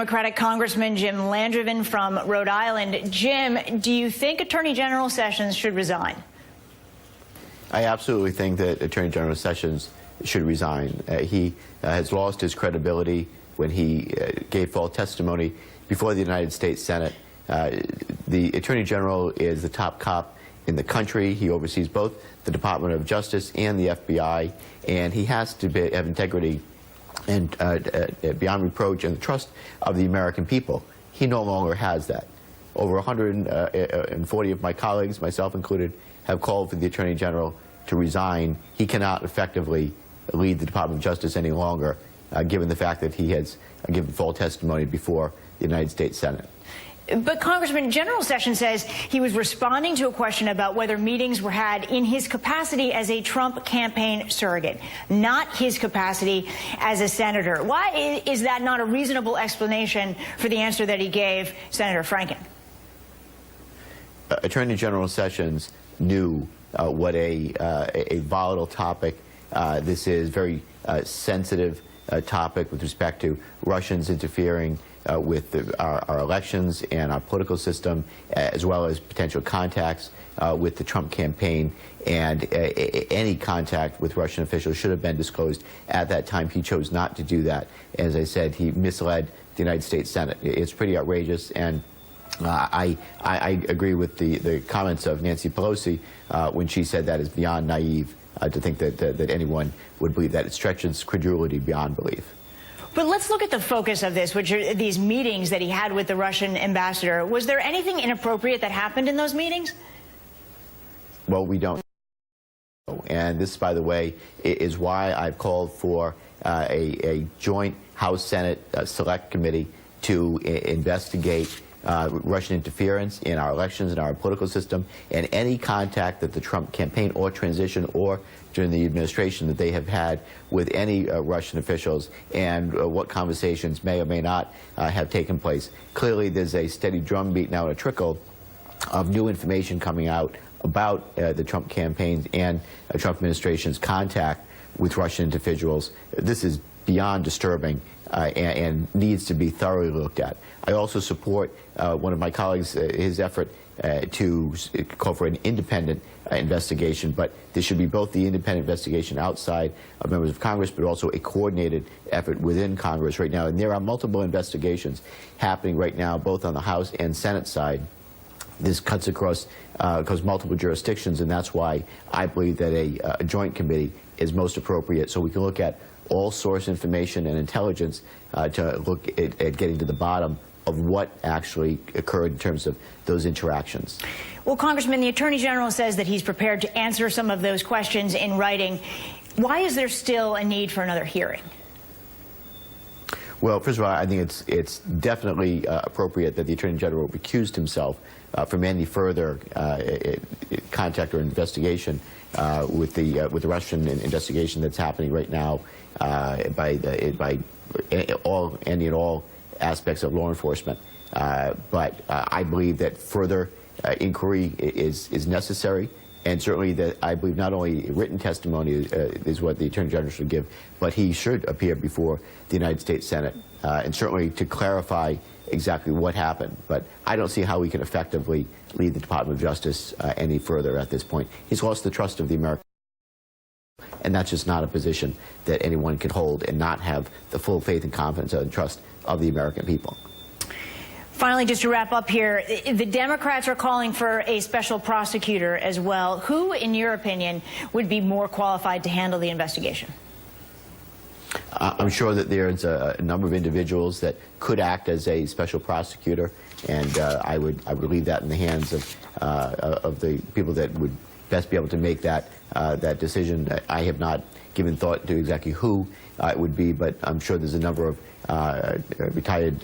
Democratic Congressman Jim Langevin from Rhode Island. Jim, do you think Attorney General Sessions should resign? I absolutely think that Attorney General Sessions should resign. He has lost his credibility when he gave false testimony before the United States Senate. The Attorney General is the top cop in the country. He oversees both the Department of Justice and the FBI, and he has to have integrity and beyond reproach and the trust of the American people. He no longer has that. Over 140 of my colleagues, myself included, have called for the Attorney General to resign. He cannot effectively lead the Department of Justice any longer, given the fact that he has given false testimony before the United States Senate. But, Congressman, General Sessions says he was responding to a question about whether meetings were had in his capacity as a Trump campaign surrogate, not his capacity as a senator. Why is that not a reasonable explanation for the answer that he gave Senator Franken? Attorney General Sessions knew what a volatile topic this is, very sensitive topic with respect to Russians interfering with our elections and our political system, as well as potential contacts with the Trump campaign. And any contact with Russian officials should have been disclosed at that time. He chose not to do that. As I said, he misled the United States Senate. It's pretty outrageous, and I agree with the comments of Nancy Pelosi when she said that is beyond naive to think that anyone would believe that. It stretches credulity beyond belief. But let's look at the focus of this, which are these meetings that he had with the Russian ambassador. Was there anything inappropriate that happened in those meetings? Well, we don't know. And this, by the way, is why I've called for a joint House-Senate Select Committee to investigate Russian interference in our elections and our political system, and any contact that the Trump campaign or transition or during the administration that they have had with any Russian officials, and what conversations may or may not have taken place. Clearly, there's a steady drumbeat now, a trickle of new information coming out about the Trump campaign and Trump administration's contact with Russian individuals. This is beyond disturbing and needs to be thoroughly looked at. I also support one of my colleagues, his effort to call for an independent investigation, but there should be both the independent investigation outside of members of Congress, but also a coordinated effort within Congress right now. And there are multiple investigations happening right now, both on the House and Senate side. This cuts across multiple jurisdictions, and that's why I believe that a joint committee is most appropriate, so we can look at all source information and intelligence to look at getting to the bottom of what actually occurred in terms of those interactions. Well, Congressman, the Attorney General says that he's prepared to answer some of those questions in writing. Why is there still a need for another hearing? Well, first of all, I think it's definitely appropriate that the Attorney General recused himself from any further contact or investigation with the Russian investigation that's happening right now by all aspects of law enforcement. But I believe that further inquiry is necessary, and certainly that I believe not only written testimony is what the Attorney General should give, but he should appear before the United States Senate, and certainly to clarify exactly what happened. But I don't see how we can effectively lead the Department of Justice any further at this point. He's lost the trust of the American people, and that's just not a position that anyone can hold and not have the full faith and confidence and trust of the American people. Finally, just to wrap up here, the Democrats are calling for a special prosecutor as well. Who, in your opinion, would be more qualified to handle the investigation? I'm sure that there's a number of individuals that could act as a special prosecutor, and I would leave that in the hands of the people that would best be able to make that decision. I have not given thought to exactly who it would be, but I'm sure there's a number of retired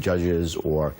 judges or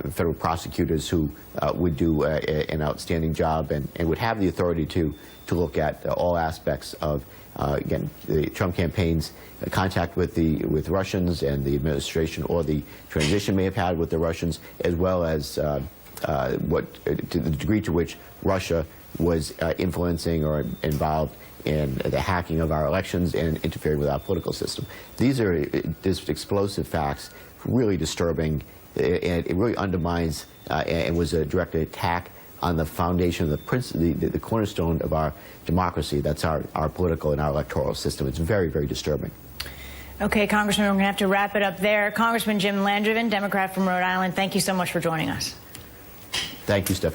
federal prosecutors who would do an outstanding job and would have the authority to look at all aspects of, again, the Trump campaign's contact with Russians and the administration or the transition may have had with the Russians, as well as to the degree to which Russia was influencing or involved in the hacking of our elections and interfering with our political system. These are just explosive facts really disturbing, and it really undermines and was a direct attack on the foundation of the cornerstone of our democracy. That's our political and our electoral system. It's very, very disturbing. Okay, Congressman, we're going to have to wrap it up there. Congressman Jim Langevin, Democrat from Rhode Island, thank you so much for joining us. Thank you, Stephanie.